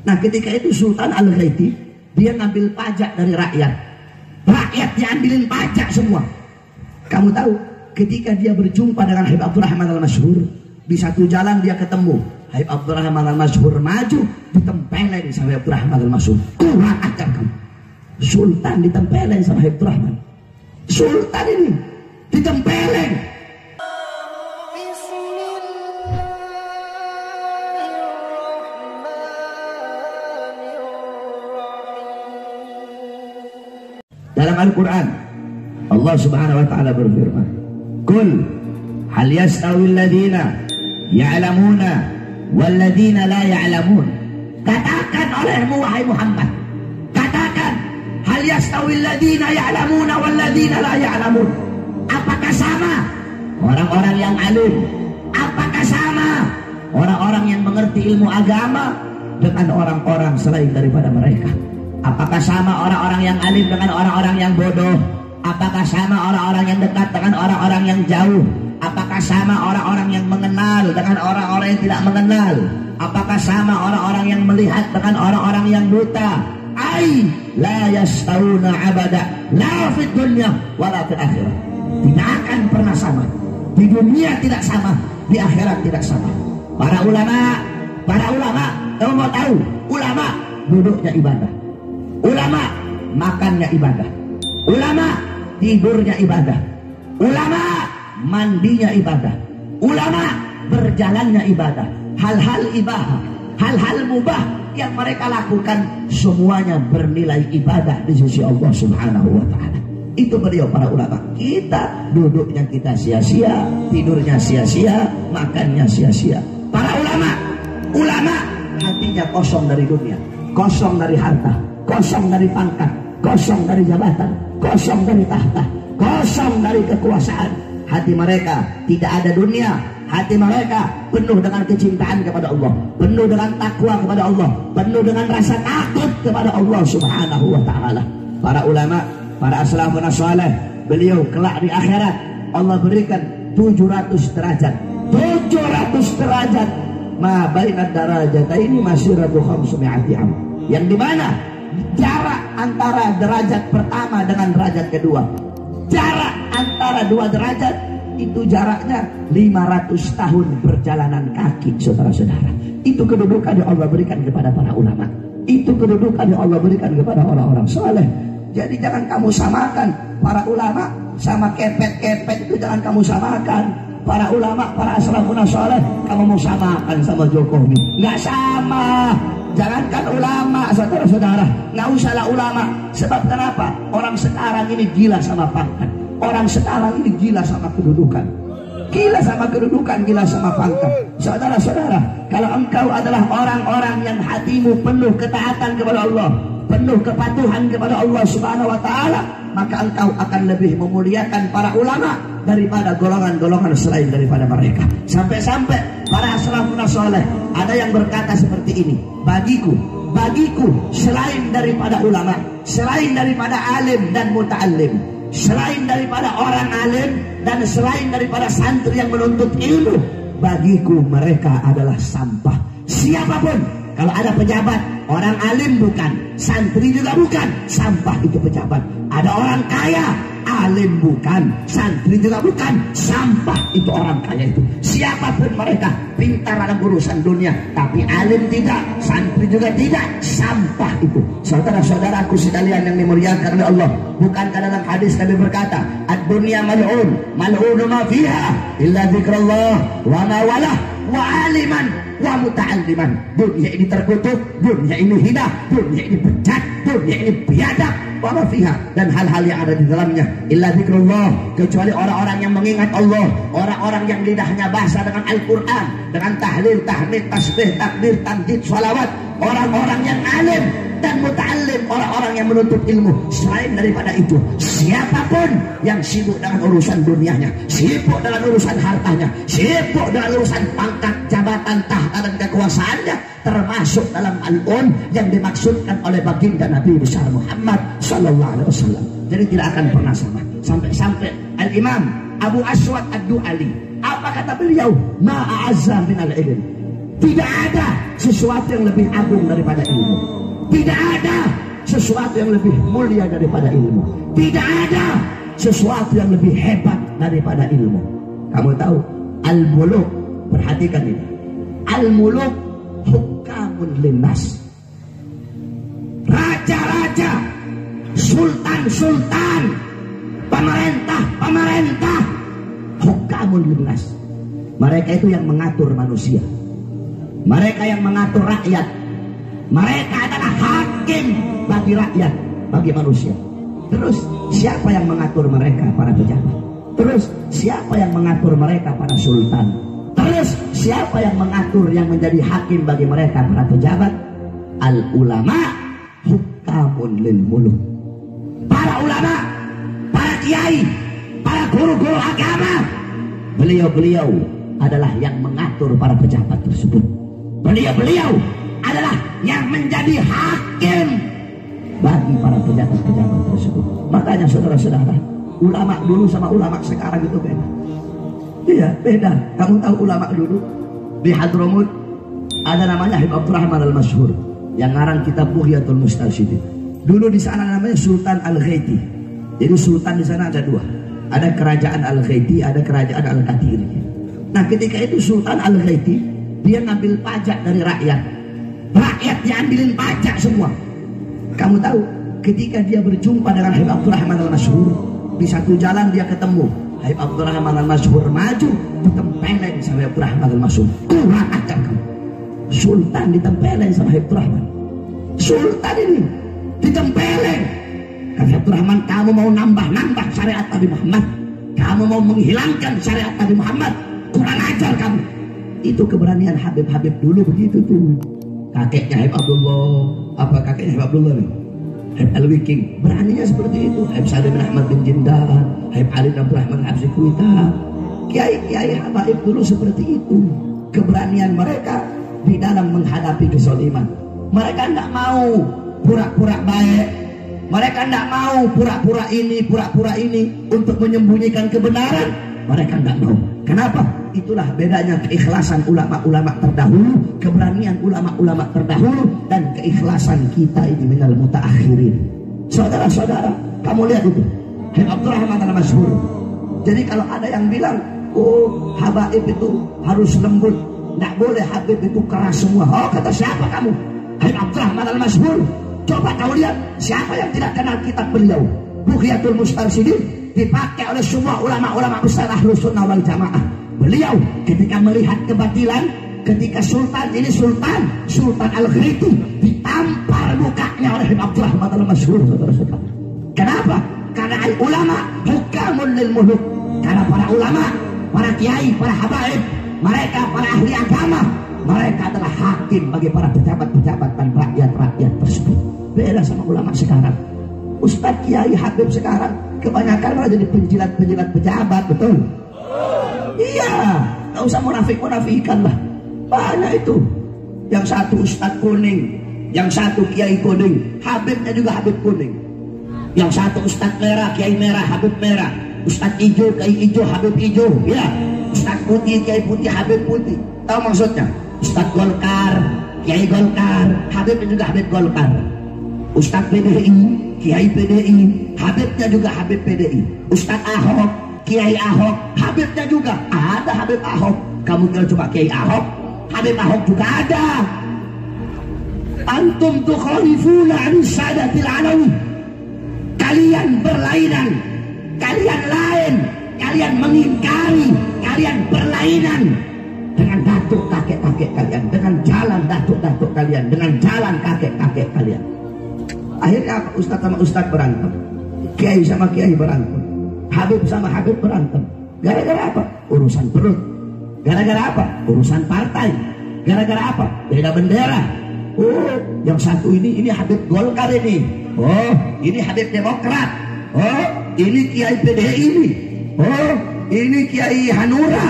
Nah ketika itu Sultan Al-Ghaiti dia ngambil pajak dari rakyat. Rakyat diambilin pajak semua. Kamu tahu ketika dia berjumpa dengan Habib Abdurrahman Al-Masyhur, di satu jalan dia ketemu Habib Abdurrahman Al-Masyhur, maju ditempelin sama Habib Abdurrahman Al-Masyhur. Kurang ajar kamu. Sultan ditempelin sama Habib Abdurrahman. Sultan ini ditempelin. Dalam Al-Quran Allah subhanahu wa ta'ala berfirman, Qul hal yastawil ladhina ya'lamuna wal ladhina la ya'lamun. Katakan olehmu wahai Muhammad, katakan hal yastawil ladhina ya'lamuna wal ladhina la ya'lamun. Apakah sama orang-orang yang alim, apakah sama orang-orang yang mengerti ilmu agama dengan orang-orang selain daripada mereka? Apakah sama orang-orang yang alim dengan orang-orang yang bodoh? Apakah sama orang-orang yang dekat dengan orang-orang yang jauh? Apakah sama orang-orang yang mengenal dengan orang-orang yang tidak mengenal? Apakah sama orang-orang yang melihat dengan orang-orang yang buta? Ai la yastawuna abada la fid dunya wala fil akhirah. Tidak akan pernah sama. Di dunia tidak sama, di akhirat tidak sama. Para ulama, kamu mau tahu? Ulama duduknya ibadah. Ulama makannya ibadah. Ulama tidurnya ibadah. Ulama mandinya ibadah. Ulama berjalannya ibadah. Hal-hal ibadah, hal-hal mubah yang mereka lakukan semuanya bernilai ibadah di sisi Allah subhanahu wa ta'ala. Itu beliau para ulama. Kita duduknya kita sia-sia, tidurnya sia-sia, makannya sia-sia. Para ulama hatinya kosong dari dunia, kosong dari harta, kosong dari pangkat, kosong dari jabatan, kosong dari tahta, kosong dari kekuasaan. Hati mereka tidak ada dunia. Hati mereka penuh dengan kecintaan kepada Allah, penuh dengan takwa kepada Allah, penuh dengan rasa takut kepada Allah subhanahu wa ta'ala. Para ulama, para aslafun as-salih, beliau kelak di akhirat Allah berikan 700 derajat. 700 derajat. Ma bainad darajataini masiratu 500 am. Yang dimana jarak antara derajat pertama dengan derajat kedua, jarak antara dua derajat itu jaraknya 500 tahun perjalanan kaki, saudara-saudara. Itu kedudukan yang Allah berikan kepada para ulama. Itu kedudukan yang Allah berikan kepada orang-orang saleh. Jadi jangan kamu samakan para ulama sama kepet-kepet, itu jangan kamu samakan. Para ulama, para asrafun saleh kamu mau samakan sama Jokowi, nggak sama. Jangankan ulama, saudara-saudara, nggak usahlah ulama. Sebab kenapa? Orang sekarang ini gila sama pangkat. Orang sekarang ini gila sama kedudukan. Gila sama kedudukan, gila sama pangkat. Saudara-saudara, kalau engkau adalah orang-orang yang hatimu penuh ketaatan kepada Allah, penuh kepatuhan kepada Allah subhanahu wa ta'ala, maka engkau akan lebih memuliakan para ulama daripada golongan-golongan selain daripada mereka. Sampai-sampai para salafun saleh ada yang berkata seperti ini, bagiku selain daripada ulama, selain daripada alim dan muta'allim, selain daripada orang alim dan selain daripada santri yang menuntut ilmu, bagiku mereka adalah sampah. Siapapun, kalau ada pejabat, orang alim bukan, santri juga bukan, sampah itu pejabat. Ada orang kaya, alim bukan, santri juga bukan, sampah itu orang kaya itu. Siapapun mereka, pintar dalam urusan dunia, tapi alim tidak, santri juga tidak, sampah itu. Saudara-saudaraku sekalian yang dimuliakan oleh Allah, bukankah dalam hadis Nabi berkata, ad-dunya mal'un, mal'unu ma fiha illa dzikrullah wa ma walah wa aliman wa muta'alliman. Dunia ini terkutuk, dunia ini hina, dunia ini bejat, dunia ini biadab, wa ma fiha, dan hal-hal yang ada di dalamnya illa dzikrullah, kecuali orang-orang yang mengingat Allah, orang-orang yang lidahnya basah dengan Al-Quran, dengan tahlil, tahmid, tasbih, takbir, tamjid, salawat. Orang-orang yang alim dan muta'allim, orang-orang yang menuntut ilmu. Selain daripada itu, siapapun yang sibuk dengan urusan dunianya, sibuk dengan urusan hartanya, sibuk dengan urusan pangkat, jabatan, tahta dan kekuasaannya, termasuk dalam al-un yang dimaksudkan oleh baginda Nabi besar Muhammad sallallahu alaihi wasallam. Jadi tidak akan pernah sama. Sampai-sampai Al-Imam Abu Aswad Ad-Du'ali, apa kata beliau? Ma'azza minal ilm. Tidak ada sesuatu yang lebih agung daripada ilmu. Tidak ada sesuatu yang lebih mulia daripada ilmu. Tidak ada sesuatu yang lebih hebat daripada ilmu. Kamu tahu al-muluk, perhatikan ini, al-muluk hukamun linnas. Raja-raja, sultan-sultan, pemerintah, hukamun linnas. Mereka itu yang mengatur manusia. Mereka yang mengatur rakyat. Mereka adalah hakim bagi rakyat, bagi manusia. Terus siapa yang mengatur mereka? Para pejabat. Terus siapa yang mengatur mereka? Para sultan. Terus siapa yang mengatur, yang menjadi hakim bagi mereka? Para pejabat. Al ulama hukamun lil muluk. Para ulama, para kiai, para guru-guru agama, beliau-beliau adalah yang mengatur para pejabat tersebut. Beliau-beliau adalah yang menjadi hakim bagi para pejabat-pejabat tersebut. Makanya saudara-saudara, ulama dulu sama ulama sekarang itu beda. Iya, beda. Kamu tahu ulama dulu di Hadramut ada namanya Habib Abdurrahman Al-Masyhur yang ngarang kitab Bughyatul Mustarsyidin. Dulu di sana namanya Sultan Al-Ghaiti. Jadi sultan di sana ada dua. Ada kerajaan Al-Ghaiti, ada kerajaan Al-Qatiri. Nah, ketika itu Sultan Al-Ghaiti, dia ngambil pajak dari rakyat. Rakyat diambilin pajak semua. Kamu tahu, ketika dia berjumpa dengan Habib Abdurrahman Al-Masyhur, di satu jalan dia ketemu Habib Abdurrahman Al-Masyhur, maju ditempelin sama Habib Abdurrahman Al-Masyhur. Kurang ajar kamu. Sultan ditempelin sama Habib Abdurrahman. Sultan ini ditempelin. Kata Abdurrahman, kamu mau nambah syariat Nabi Muhammad, kamu mau menghilangkan syariat Nabi Muhammad, kurang ajar kamu. Itu keberanian Habib-Habib dulu begitu tuh. Kakeknya Habib Abdullah, kakeknya Habib Abdullah nih, Habib Alwi-King, beraninya seperti itu. Habib Salim bin Ahmad bin Jindan, Habib Ali bin Abdurrahman Habsi Kuita, kiai-kiai Habaib dulu seperti itu. Keberanian mereka di dalam menghadapi kezaliman. Mereka tidak mau pura-pura baik. Mereka tidak mau pura-pura ini untuk menyembunyikan kebenaran. Mereka tidak mau. Kenapa? Itulah bedanya keikhlasan ulama-ulama terdahulu, keberanian ulama-ulama terdahulu, dan keikhlasan kita ini minal mutaakhirin. Saudara-saudara, kamu lihat itu Habib Abdurrahman Al-Masyhur. Jadi kalau ada yang bilang, oh habaib itu harus lembut, tidak boleh Habib itu keras semua. Oh, kata siapa kamu? Habib Abdurrahman Al-Masyhur. Coba kau lihat siapa yang tidak kenal kitab beliau. Bughyatul Mustarsyidin dipakai oleh semua ulama-ulama besar Ahlus Sunnah wal Jamaah. Beliau ketika melihat kebatilan, ketika Sultan Al-Ghaiti ditampar mukanya oleh Habib Abdurrahman Al-Masyhur, saudara-saudara. Kenapa? Karena ulama hukamun lil muluk. Karena para ulama, para kiai, para habaib, mereka para ahli agama, mereka adalah hakim bagi para pejabat-pejabat dan rakyat-rakyat tersebut. Beda sama ulama sekarang. Ustadz kiai habib sekarang kebanyakan malah jadi penjilat-penjilat pejabat, betul? Iya, nggak usah munafik-munafikan lah. Banyak itu. Yang satu ustadz kuning, yang satu kiai kuning, habibnya juga habib kuning. Yang satu ustadz merah, kiai merah, habib merah. Ustadz hijau, kiai hijau, habib hijau. Ya, ustadz putih, kiai putih, habib putih. Tahu maksudnya? Ustadz Golkar, kiai Golkar, habibnya juga habib Golkar. Ustadz PDI, kiai PDI, habibnya juga habib PDI. Ustadz Ahok, kiai Ahok, habibnya juga ada habib Ahok. Kamu kalau coba kiai Ahok, habib Ahok juga ada. Antum tukhalifuna an sadatil alawi. Kalian berlainan, kalian lain, kalian mengingkari, kalian berlainan dengan datuk kakek-kakek kalian, dengan jalan datuk-datuk kalian, dengan jalan kakek-kakek kalian. Akhirnya apa? Ustadz sama ustadz berantem, kiai sama kiai berantem, habib sama habib berantem. Gara-gara apa? Urusan perut. Gara-gara apa? Urusan partai. Gara-gara apa? Beda bendera. Oh, yang satu ini habib Golkar ini. Oh, ini habib Demokrat. Oh, ini kiai PDI ini. Oh, ini kiai Hanura.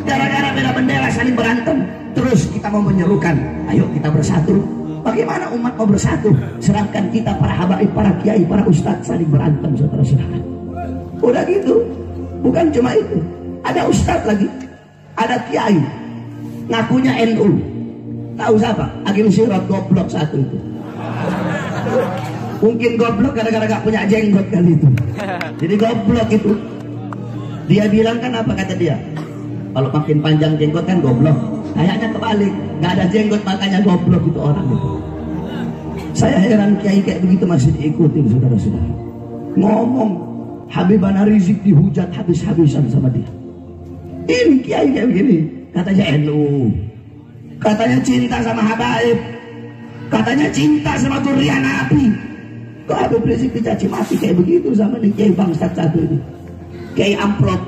Gara-gara beda bendera saling berantem. Terus kita mau menyerukan, ayo kita bersatu. Bagaimana umat mau bersatu sedangkan kita para habaib, para kiai, para ustadz saling berantem, saudara-saudara? Udah gitu. Bukan cuma itu, ada ustadz lagi, ada kiai ngakunya NU, Tahu siapa? Agil Sirot, goblok satu itu. Mungkin goblok gara-gara gak punya jenggot kali itu. Jadi goblok itu. Dia bilang kan apa kata dia? Kalau makin panjang jenggot kan goblok. Kayaknya kebalik, gak ada jenggot makanya goblok itu orang itu. Saya heran kiai kayak begitu masih diikutin saudara-saudara. Ngomong Habibana Rizik dihujat habis-habisan sama dia. Ini kiai kayak begini. Katanya NU, katanya cinta sama Habaib, katanya cinta sama durian Nabi. Kok Habib Rizik dicaci maki kayak begitu sama nih kiai bangsat satu ini, kiai amplop.